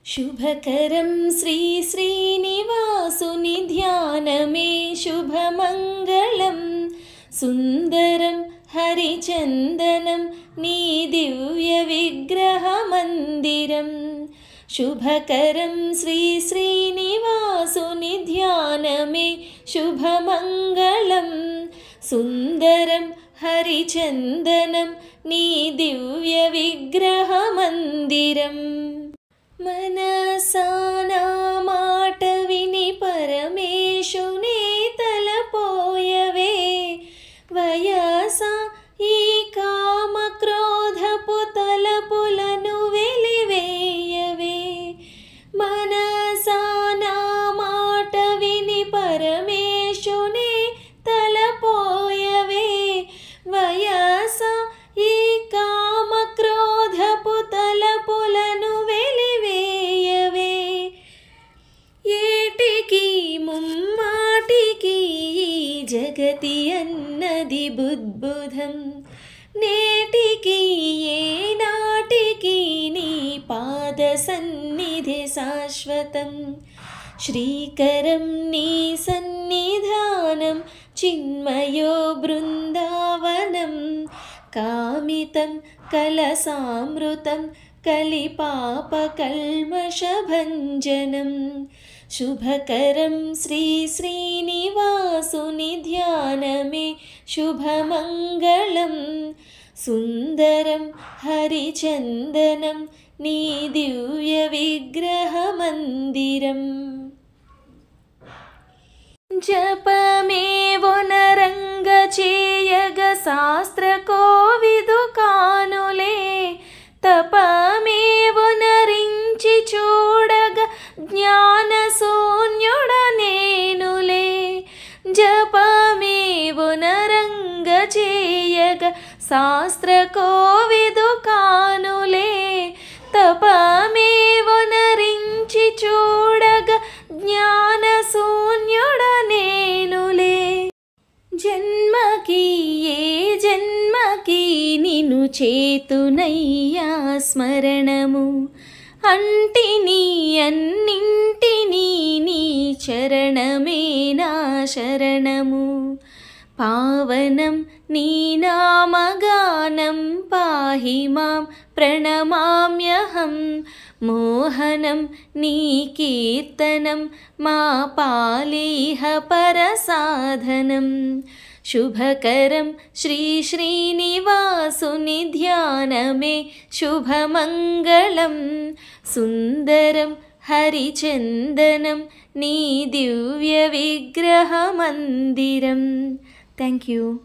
शुभकरं श्री श्रीनिवासुनि ध्यानमे शुभमङ्गलं सुन्दरं हरिचन्दनं नी दिव्यविग्रहमन्दिरं शुभकरं श्री श्रीनिवासुनि ध्यानमे शुभमङ्गलं सुन्दरं हरिचन्दनं नी दिव्यविग्रहमन्दिरम् मनसा ना మాట విని పరమేశునే తలపోయవే వయసా ఈ కామ క్రోధపు తలపులను వెలివేయవే మనసా నా మాట విని పరమేశునే తలపోయవే వయసా ఈ కామ క్రోధపు తలపులను జగతి అన్నది బుద్బుధం నేటికి ఏనాటికి నీ పాద సన్నిధి శాశ్వతం శ్రీకరం నీ సన్నిధానం చిన్మయో బృందావనం కామితం కలసామృతం కలిపాపకల్మషభంజనం शुभकरं श्री श्रीनिवासुनि ध्यानमे शुभमङ्गलं सुन्दरं हरिचन्दनं नी दिव्यविग्रहमन्दिरम् जपमेवोनरङ्ग चेयग शास्त्रकोविदु कानुले తపమేవొనరించి చూడగ జ్ఞానశూన్యుడనేనులే జపమేవొనరంగ చేయగ శాస్త్రకోవిదు కానులే తపమేవొనరించి చూడగ జ్ఞానశూన్యుడనేనులే జన్మకి ఏ జన్మకి నిను చేతునయ్యా స్మరణము అంటిని అన్నింటినీ నీ చరణమే నా శరణము పావనం నీ నామగానం పాహి మాం ప్రణమామ్యహం మోహనం నీ కీర్తనం మా పాలీహ పరసాధనం शुभकरं श्री श्रीनिवासुनि ध्यानमे शुभमङ्गलं सुन्दरं हरिचन्दनं नी दिव्यविग्रहमन्दिरम्। Thank you.